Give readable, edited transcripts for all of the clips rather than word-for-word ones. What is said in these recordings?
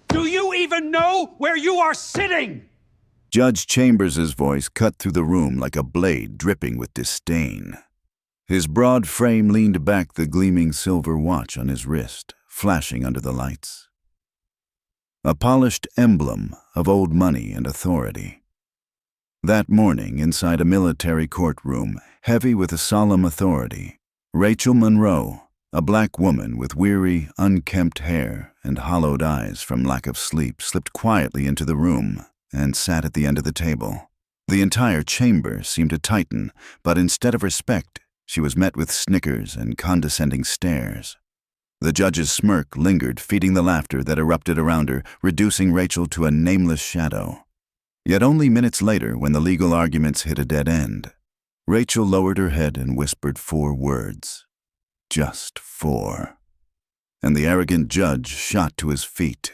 Do you even know where you are sitting? Judge Chambers's voice cut through the room like a blade dripping with disdain. His broad frame leaned back, the gleaming silver watch on his wrist, flashing under the lights. A polished emblem of old money and authority. That morning, inside a military courtroom, heavy with a solemn authority, Rachel Monroe, a black woman with weary, unkempt hair and hollowed eyes from lack of sleep, slipped quietly into the room and sat at the end of the table. The entire chamber seemed to tighten, but instead of respect, she was met with snickers and condescending stares. The judge's smirk lingered, feeding the laughter that erupted around her, reducing Rachel to a nameless shadow. Yet only minutes later, when the legal arguments hit a dead end, Rachel lowered her head and whispered 4 words. Just 4. And the arrogant judge shot to his feet,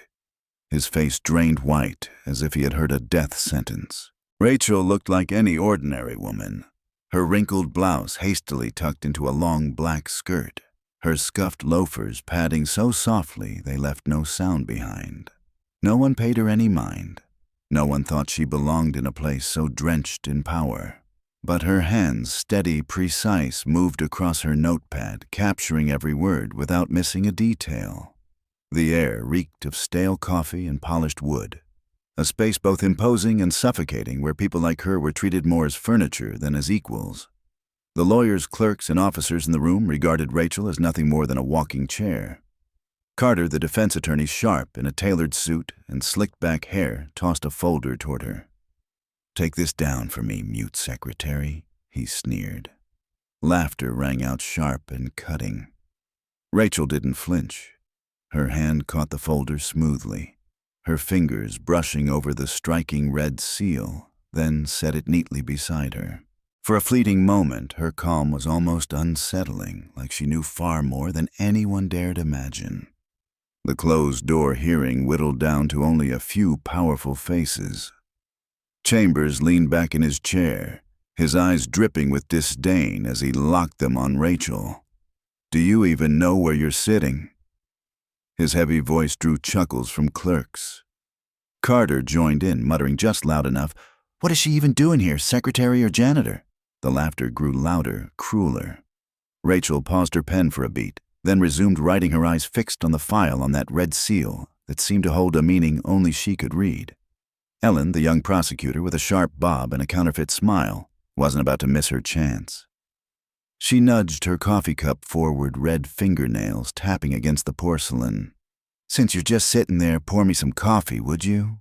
his face drained white as if he had heard a death sentence. Rachel looked like any ordinary woman, her wrinkled blouse hastily tucked into a long black skirt, her scuffed loafers padding so softly they left no sound behind. No one paid her any mind. No one thought she belonged in a place so drenched in power. But her hands, steady, precise, moved across her notepad, capturing every word without missing a detail. The air reeked of stale coffee and polished wood, a space both imposing and suffocating where people like her were treated more as furniture than as equals. The lawyers, clerks, and officers in the room regarded Rachel as nothing more than a walking chair. Carter, the defense attorney, sharp in a tailored suit and slicked-back hair, tossed a folder toward her. "Take this down for me, mute secretary," he sneered. Laughter rang out sharp and cutting. Rachel didn't flinch. Her hand caught the folder smoothly, her fingers brushing over the striking red seal, then set it neatly beside her. For a fleeting moment, her calm was almost unsettling, like she knew far more than anyone dared imagine. The closed-door hearing whittled down to only a few powerful faces. Chambers leaned back in his chair, his eyes dripping with disdain as he locked them on Rachel. "Do you even know where you're sitting?" His heavy voice drew chuckles from clerks. Carter joined in, muttering just loud enough, "What is she even doing here, secretary or janitor?" The laughter grew louder, crueler. Rachel paused her pen for a beat, then resumed writing, her eyes fixed on the file on that red seal that seemed to hold a meaning only she could read. Ellen, the young prosecutor with a sharp bob and a counterfeit smile, wasn't about to miss her chance. She nudged her coffee cup forward, red fingernails tapping against the porcelain. "Since you're just sitting there, pour me some coffee, would you?"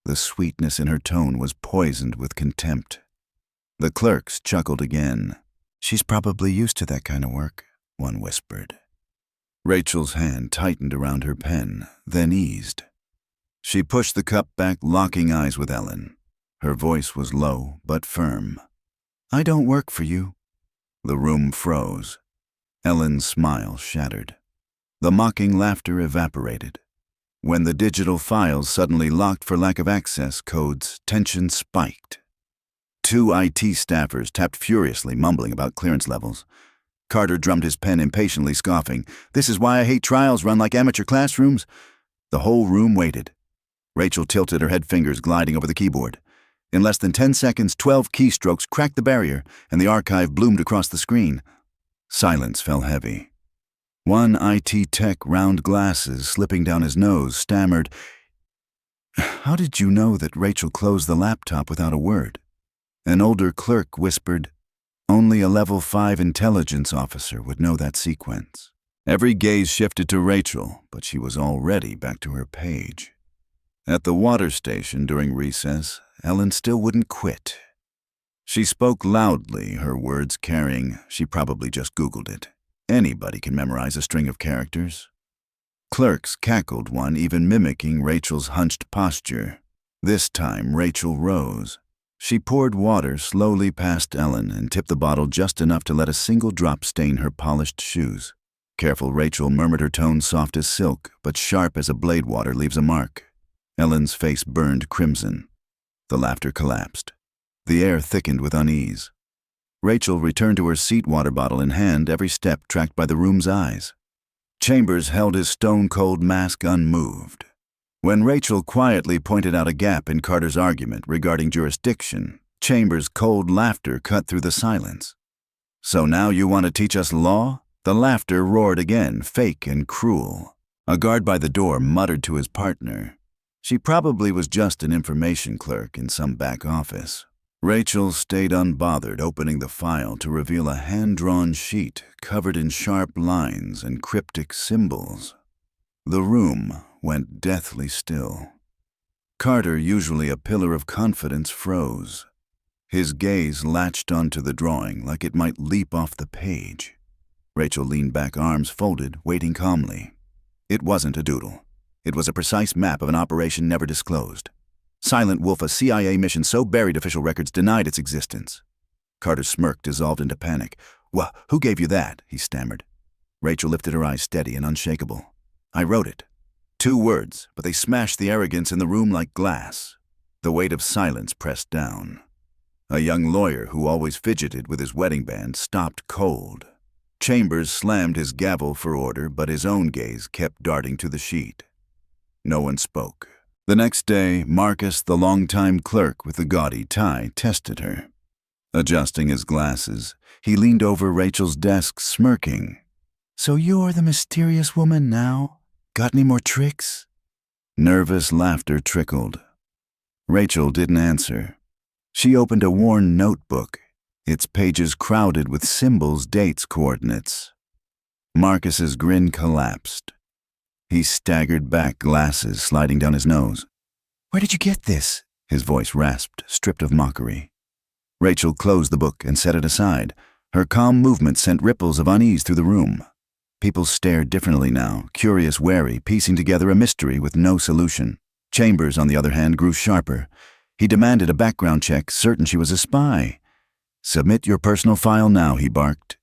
The sweetness in her tone was poisoned with contempt. The clerks chuckled again. "She's probably used to that kind of work," one whispered. Rachel's hand tightened around her pen, then eased. She pushed the cup back, locking eyes with Ellen. Her voice was low but firm. "I don't work for you." The room froze. Ellen's smile shattered. The mocking laughter evaporated. When the digital files suddenly locked for lack of access codes, tension spiked. 2 IT staffers tapped furiously, mumbling about clearance levels. Carter drummed his pen impatiently, scoffing, "This is why I hate trials run like amateur classrooms." The whole room waited. Rachel tilted, her head fingers gliding over the keyboard. In less than 10 seconds, 12 keystrokes cracked the barrier, and the archive bloomed across the screen. Silence fell heavy. One IT tech, round glasses slipping down his nose, stammered, "How did you know that Rachel closed the laptop without a word?" An older clerk whispered, "Only a level 5 intelligence officer would know that sequence." Every gaze shifted to Rachel, but she was already back to her page. At the water station during recess, Ellen still wouldn't quit. She spoke loudly, her words carrying, she probably just Googled it. Anybody can memorize a string of characters. Clerks cackled, one even mimicking Rachel's hunched posture. This time, Rachel rose. She poured water slowly past Ellen and tipped the bottle just enough to let a single drop stain her polished shoes. Careful Rachel murmured, her tone soft as silk, but sharp as a blade water leaves a mark. Ellen's face burned crimson. The laughter collapsed. The air thickened with unease. Rachel returned to her seat, water bottle in hand, every step tracked by the room's eyes. Chambers held his stone-cold mask unmoved. When Rachel quietly pointed out a gap in Carter's argument regarding jurisdiction, Chambers' cold laughter cut through the silence. "So now you want to teach us law?" The laughter roared again, fake and cruel. A guard by the door muttered to his partner. She probably was just an information clerk in some back office. Rachel stayed unbothered, opening the file to reveal a hand-drawn sheet covered in sharp lines and cryptic symbols. The room went deathly still. Carter, usually a pillar of confidence, froze. His gaze latched onto the drawing like it might leap off the page. Rachel leaned back, arms folded, waiting calmly. It wasn't a doodle. It was a precise map of an operation never disclosed. Silent Wolf, a CIA mission so buried official records denied its existence. Carter's smirk dissolved into panic. Who gave you that?" he stammered. Rachel lifted her eyes steady and unshakable. "I wrote it." 2 words, but they smashed the arrogance in the room like glass. The weight of silence pressed down. A young lawyer who always fidgeted with his wedding band stopped cold. Chambers slammed his gavel for order, but his own gaze kept darting to the sheet. No one spoke. The next day, Marcus, the longtime clerk with the gaudy tie, tested her. Adjusting his glasses, he leaned over Rachel's desk, smirking. "So you're the mysterious woman now? Got any more tricks?" Nervous laughter trickled. Rachel didn't answer. She opened a worn notebook, its pages crowded with symbols, dates, coordinates. Marcus's grin collapsed. He staggered back, glasses sliding down his nose. "Where did you get this?" His voice rasped, stripped of mockery. Rachel closed the book and set it aside. Her calm movement sent ripples of unease through the room. People stared differently now, curious, wary, piecing together a mystery with no solution. Chambers, on the other hand, grew sharper. He demanded a background check, certain she was a spy. "Submit your personal file now," he barked.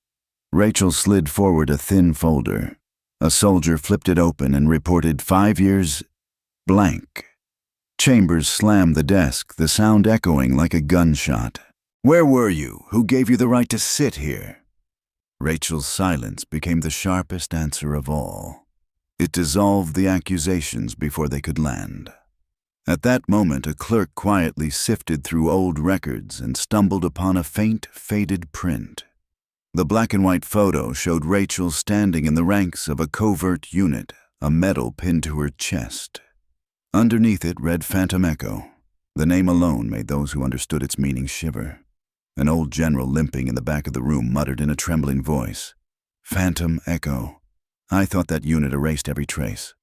Rachel slid forward a thin folder. A soldier flipped it open and reported 5 years blank. Chambers slammed the desk, the sound echoing like a gunshot. "Where were you? Who gave you the right to sit here?" Rachel's silence became the sharpest answer of all. It dissolved the accusations before they could land. At that moment, a clerk quietly sifted through old records and stumbled upon a faint, faded print. The black and white photo showed Rachel standing in the ranks of a covert unit, a medal pinned to her chest. Underneath it read Phantom Echo. The name alone made those who understood its meaning shiver. An old general limping in the back of the room muttered in a trembling voice, "Phantom Echo. I thought that unit erased every trace."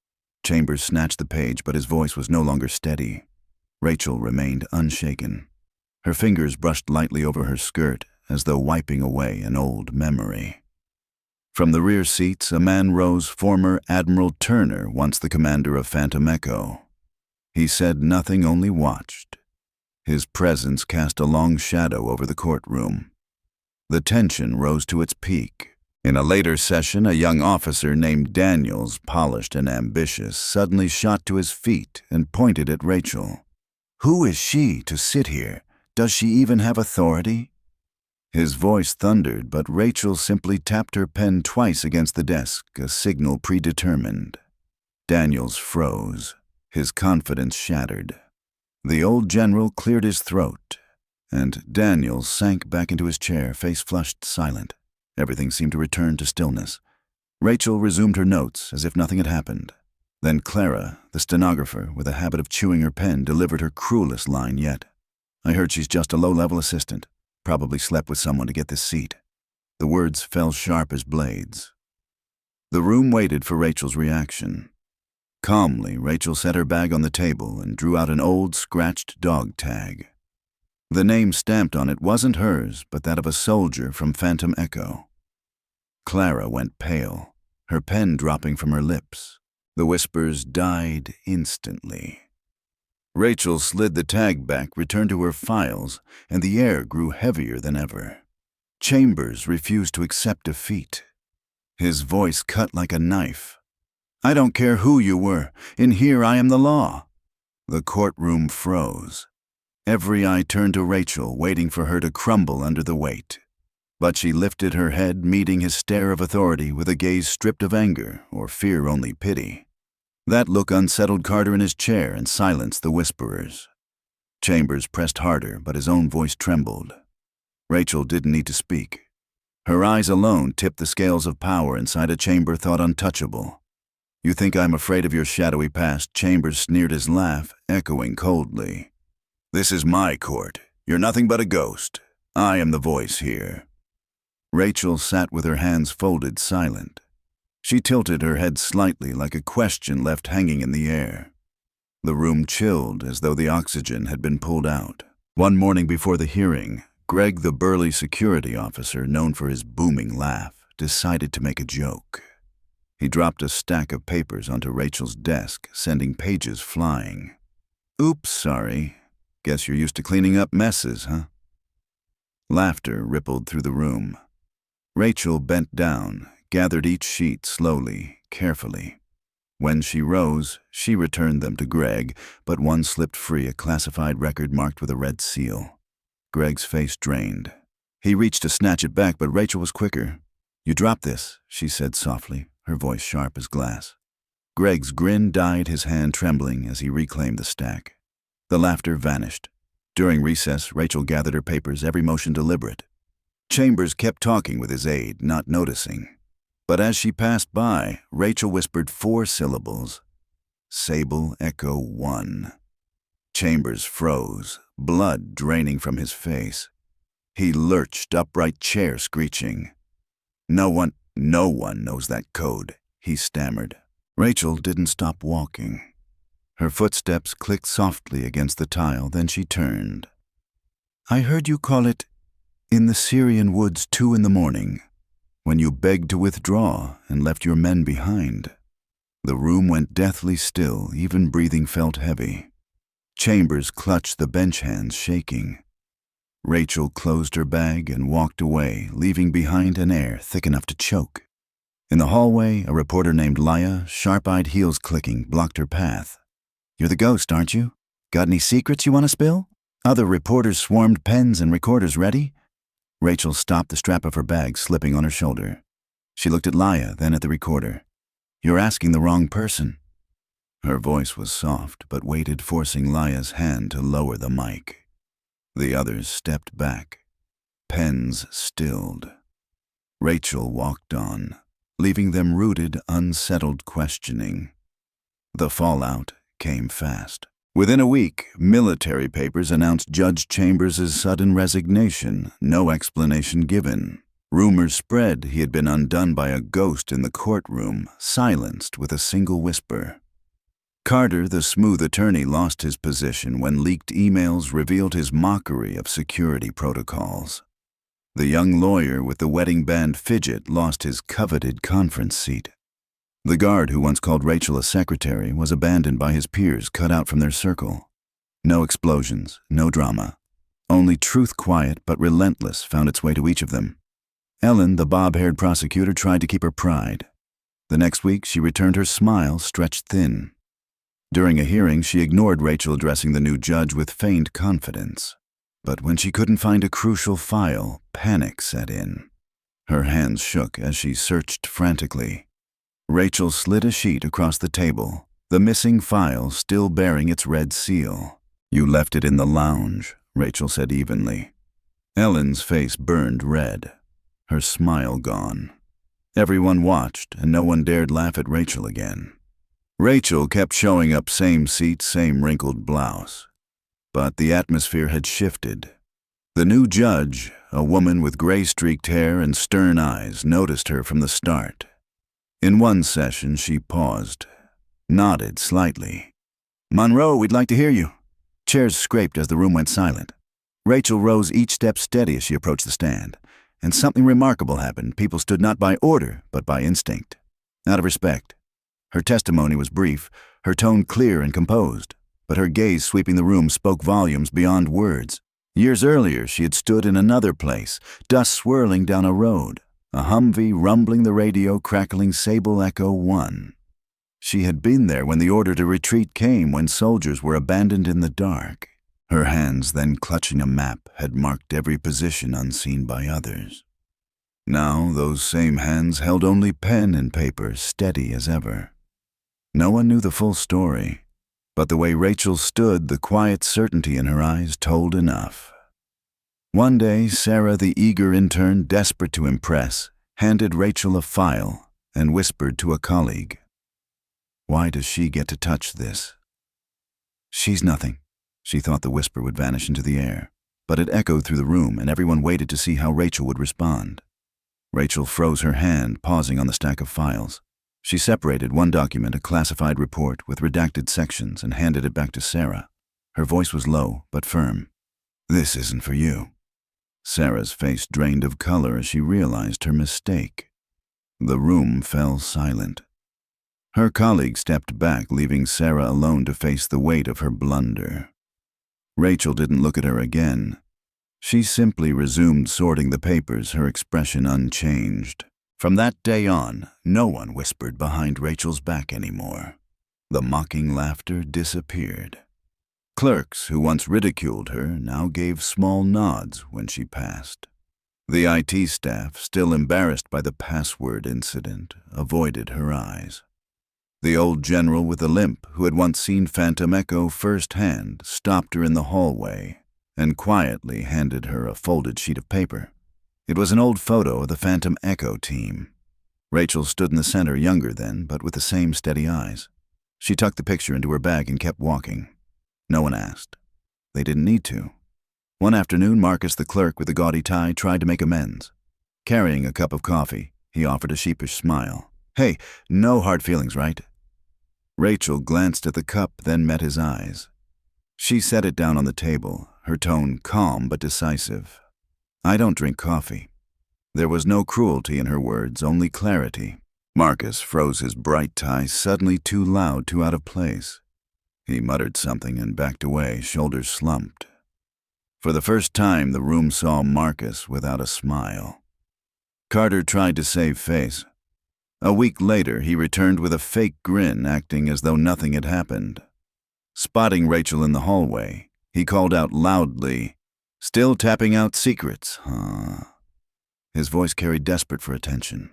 Chambers snatched the page, but his voice was no longer steady. Rachel remained unshaken. Her fingers brushed lightly over her skirt, as though wiping away an old memory. From the rear seats, a man rose, former Admiral Turner, once the commander of Phantom Echo. He said nothing, only watched. His presence cast a long shadow over the courtroom. The tension rose to its peak. In a later session, a young officer named Daniels, polished and ambitious, suddenly shot to his feet and pointed at Rachel. "Who is she to sit here? Does she even have authority?" His voice thundered, but Rachel simply tapped her pen twice against the desk, a signal predetermined. Daniels froze, his confidence shattered. The old general cleared his throat, and Daniels sank back into his chair, face flushed, silent. Everything seemed to return to stillness. Rachel resumed her notes as if nothing had happened. Then Clara, the stenographer, with a habit of chewing her pen, delivered her cruelest line yet. "I heard she's just a low-level assistant. Probably slept with someone to get this seat." The words fell sharp as blades. The room waited for Rachel's reaction. Calmly, Rachel set her bag on the table and drew out an old, scratched dog tag. The name stamped on it wasn't hers, but that of a soldier from Phantom Echo. Clara went pale, her pen dropping from her lips. The whispers died instantly. Rachel slid the tag back, returned to her files, and the air grew heavier than ever. Chambers refused to accept defeat. His voice cut like a knife. "I don't care who you were. In here I am the law." The courtroom froze. Every eye turned to Rachel, waiting for her to crumble under the weight. But she lifted her head, meeting his stare of authority with a gaze stripped of anger or fear, only pity. That look unsettled Carter in his chair and silenced the whisperers. Chambers pressed harder, but his own voice trembled. Rachel didn't need to speak. Her eyes alone tipped the scales of power inside a chamber thought untouchable. "You think I'm afraid of your shadowy past?" Chambers sneered his laugh, echoing coldly. "This is my court. You're nothing but a ghost. I am the voice here." Rachel sat with her hands folded, silent. She tilted her head slightly like a question left hanging in the air. The room chilled as though the oxygen had been pulled out. One morning before the hearing, Greg, the burly security officer known for his booming laugh, decided to make a joke. He dropped a stack of papers onto Rachel's desk, sending pages flying. "Oops, sorry. Guess you're used to cleaning up messes, huh?" Laughter rippled through the room. Rachel bent down, gathered each sheet slowly, carefully. When she rose, she returned them to Greg, but one slipped free, a classified record marked with a red seal. Greg's face drained. He reached to snatch it back, but Rachel was quicker. "You dropped this," she said softly, her voice sharp as glass. Greg's grin died, his hand trembling as he reclaimed the stack. The laughter vanished. During recess, Rachel gathered her papers, every motion deliberate. Chambers kept talking with his aide, not noticing. But as she passed by, Rachel whispered 4 syllables. "Sable Echo 1. Chambers froze, blood draining from his face. He lurched, upright chair screeching. No one knows that code," he stammered. Rachel didn't stop walking. Her footsteps clicked softly against the tile, then she turned. "I heard you call it in the Syrian woods 2 in the morning, when you begged to withdraw and left your men behind." The room went deathly still, even breathing felt heavy. Chambers clutched the bench hands, shaking. Rachel closed her bag and walked away, leaving behind an air thick enough to choke. In the hallway, a reporter named Laya, sharp-eyed heels clicking, blocked her path. "You're the ghost, aren't you? Got any secrets you want to spill?" Other reporters swarmed, pens and recorders ready. Rachel stopped, the strap of her bag slipping on her shoulder. She looked at Laya, then at the recorder. "You're asking the wrong person." Her voice was soft, but weighted, forcing Laya's hand to lower the mic. The others stepped back. Pens stilled. Rachel walked on, leaving them rooted, unsettled, questioning. The fallout came fast. Within a week, military papers announced Judge Chambers' sudden resignation, no explanation given. Rumors spread he had been undone by a ghost in the courtroom, silenced with a single whisper. Carter, the smooth attorney, lost his position when leaked emails revealed his mockery of security protocols. The young lawyer with the wedding band fidget lost his coveted conference seat. The guard who once called Rachel a secretary was abandoned by his peers, cut out from their circle. No explosions, no drama. Only truth, quiet but relentless, found its way to each of them. Ellen, the bob-haired prosecutor, tried to keep her pride. The next week, she returned her smile stretched thin. During a hearing, she ignored Rachel addressing the new judge with feigned confidence. But when she couldn't find a crucial file, panic set in. Her hands shook as she searched frantically. Rachel slid a sheet across the table, the missing file still bearing its red seal. "You left it in the lounge," Rachel said evenly. Ellen's face burned red, her smile gone. Everyone watched, and no one dared laugh at Rachel again. Rachel kept showing up, same seat, same wrinkled blouse. But the atmosphere had shifted. The new judge, a woman with gray-streaked hair and stern eyes, noticed her from the start. In one session, she paused, nodded slightly. "Monroe, we'd like to hear you." Chairs scraped as the room went silent. Rachel rose each step steady as she approached the stand. And something remarkable happened. People stood not by order, but by instinct. Out of respect. Her testimony was brief, her tone clear and composed, but her gaze sweeping the room spoke volumes beyond words. Years earlier, she had stood in another place, dust swirling down a road, a Humvee rumbling the radio, crackling Sable Echo 1. She had been there when the order to retreat came, when soldiers were abandoned in the dark. Her hands, then clutching a map, had marked every position unseen by others. Now those same hands held only pen and paper, steady as ever. No one knew the full story, but the way Rachel stood, the quiet certainty in her eyes told enough. One day, Sarah, the eager intern, desperate to impress, handed Rachel a file and whispered to a colleague, "Why does she get to touch this?" "She's nothing." She thought the whisper would vanish into the air, but it echoed through the room and everyone waited to see how Rachel would respond. Rachel froze her hand, pausing on the stack of files. She separated one document, a classified report with redacted sections, and handed it back to Sarah. Her voice was low but firm. "This isn't for you." Sarah's face drained of color as she realized her mistake. The room fell silent. Her colleague stepped back, leaving Sarah alone to face the weight of her blunder. Rachel didn't look at her again. She simply resumed sorting the papers, her expression unchanged. From that day on, no one whispered behind Rachel's back anymore. The mocking laughter disappeared. Clerks who once ridiculed her now gave small nods when she passed. The IT staff, still embarrassed by the password incident, avoided her eyes. The old general with a limp, who had once seen Phantom Echo firsthand, stopped her in the hallway and quietly handed her a folded sheet of paper. It was an old photo of the Phantom Echo team. Rachel stood in the center, younger then, but with the same steady eyes. She tucked the picture into her bag and kept walking. No one asked. They didn't need to. One afternoon, Marcus, the clerk with the gaudy tie, tried to make amends. Carrying a cup of coffee, he offered a sheepish smile. "Hey, no hard feelings, right?" Rachel glanced at the cup, then met his eyes. She set it down on the table, her tone calm but decisive. "I don't drink coffee." There was no cruelty in her words, only clarity. Marcus froze his bright tie, suddenly too loud, too out of place. He muttered something and backed away, shoulders slumped. For the first time, the room saw Marcus without a smile. Carter tried to save face. A week later, he returned with a fake grin, acting as though nothing had happened. Spotting Rachel in the hallway, he called out loudly, "Still tapping out secrets, huh?" His voice carried desperate for attention.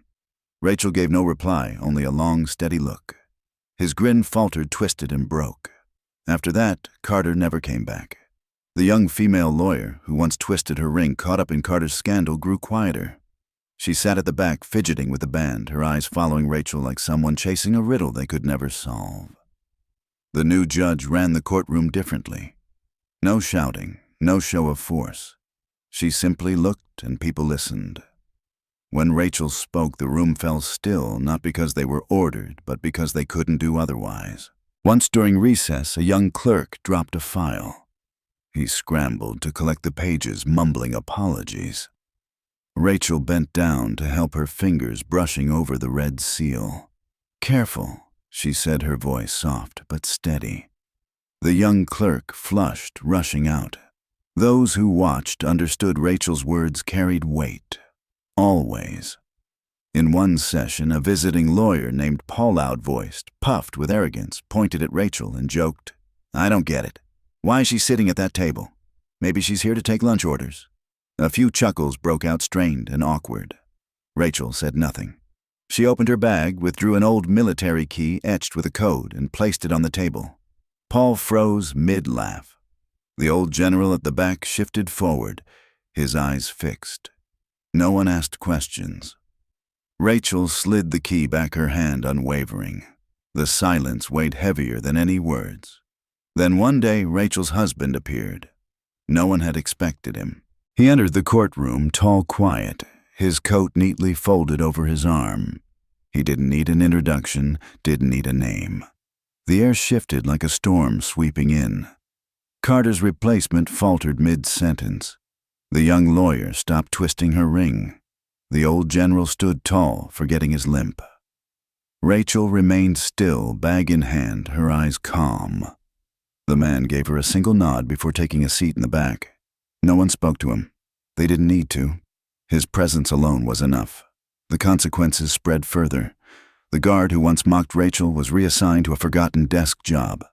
Rachel gave no reply, only a long, steady look. His grin faltered, twisted, and broke. After that, Carter never came back. The young female lawyer, who once twisted her ring caught up in Carter's scandal, grew quieter. She sat at the back, fidgeting with the band, her eyes following Rachel like someone chasing a riddle they could never solve. The new judge ran the courtroom differently. No shouting, no show of force. She simply looked and people listened. When Rachel spoke, the room fell still, not because they were ordered, but because they couldn't do otherwise. Once during recess, a young clerk dropped a file. He scrambled to collect the pages, mumbling apologies. Rachel bent down to help, her fingers brushing over the red seal. "Careful," she said, her voice soft but steady. The young clerk flushed, rushing out. Those who watched understood Rachel's words carried weight. Always. In one session, a visiting lawyer named Paul, loud-voiced, puffed with arrogance, pointed at Rachel and joked, "I don't get it. Why is she sitting at that table? Maybe she's here to take lunch orders." A few chuckles broke out, strained and awkward. Rachel said nothing. She opened her bag, withdrew an old military key etched with a code, and placed it on the table. Paul froze mid-laugh. The old general at the back shifted forward, his eyes fixed. No one asked questions. Rachel slid the key back, her hand unwavering. The silence weighed heavier than any words. Then one day, Rachel's husband appeared. No one had expected him. He entered the courtroom, tall, quiet, his coat neatly folded over his arm. He didn't need an introduction, didn't need a name. The air shifted like a storm sweeping in. Carter's replacement faltered mid-sentence. The young lawyer stopped twisting her ring. The old general stood tall, forgetting his limp. Rachel remained still, bag in hand, her eyes calm. The man gave her a single nod before taking a seat in the back. No one spoke to him. They didn't need to. His presence alone was enough. The consequences spread further. The guard who once mocked Rachel was reassigned to a forgotten desk job.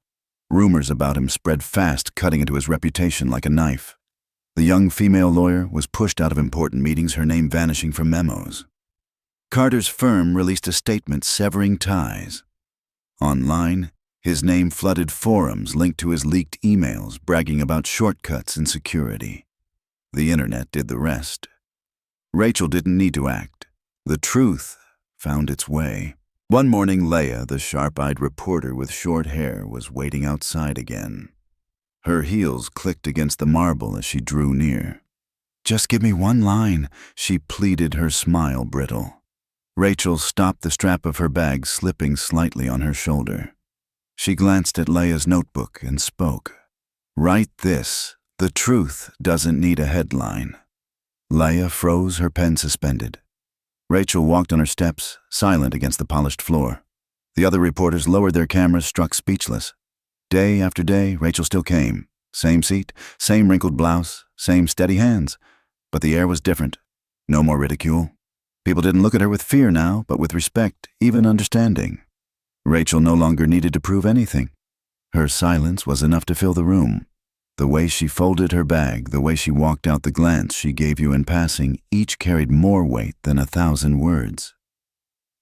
Rumors about him spread fast, cutting into his reputation like a knife. The young female lawyer was pushed out of important meetings, her name vanishing from memos. Carter's firm released a statement severing ties. Online, his name flooded forums linked to his leaked emails bragging about shortcuts and security. The internet did the rest. Rachel didn't need to act. The truth found its way. One morning, Leia, the sharp-eyed reporter with short hair, was waiting outside again. Her heels clicked against the marble as she drew near. "Just give me one line," she pleaded, her smile brittle. Rachel stopped the strap of her bag slipping slightly on her shoulder. She glanced at Leia's notebook and spoke. "Write this. The truth doesn't need a headline." Leia froze, her pen suspended. Rachel walked on her steps, silent against the polished floor. The other reporters lowered their cameras, struck speechless. Day after day, Rachel still came. Same seat, same wrinkled blouse, same steady hands. But the air was different. No more ridicule. People didn't look at her with fear now, but with respect, even understanding. Rachel no longer needed to prove anything. Her silence was enough to fill the room. The way she folded her bag, the way she walked out, the glance she gave you in passing, each carried more weight than 1,000 words.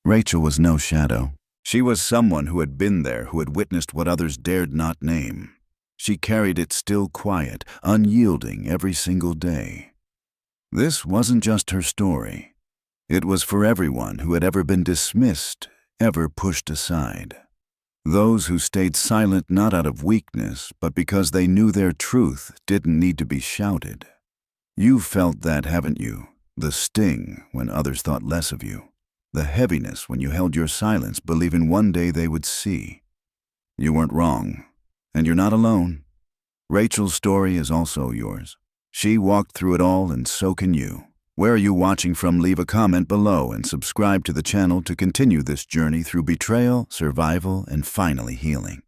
Rachel was no shadow. She was someone who had been there, who had witnessed what others dared not name. She carried it still quiet, unyielding every single day. This wasn't just her story. It was for everyone who had ever been dismissed, ever pushed aside. Those who stayed silent not out of weakness, but because they knew their truth didn't need to be shouted. You've felt that, haven't you? The sting when others thought less of you. The heaviness when you held your silence, believing one day they would see. You weren't wrong, and you're not alone. Rachel's story is also yours. She walked through it all, and so can you. Where are you watching from? Leave a comment below and subscribe to the channel to continue this journey through betrayal, survival, and finally healing.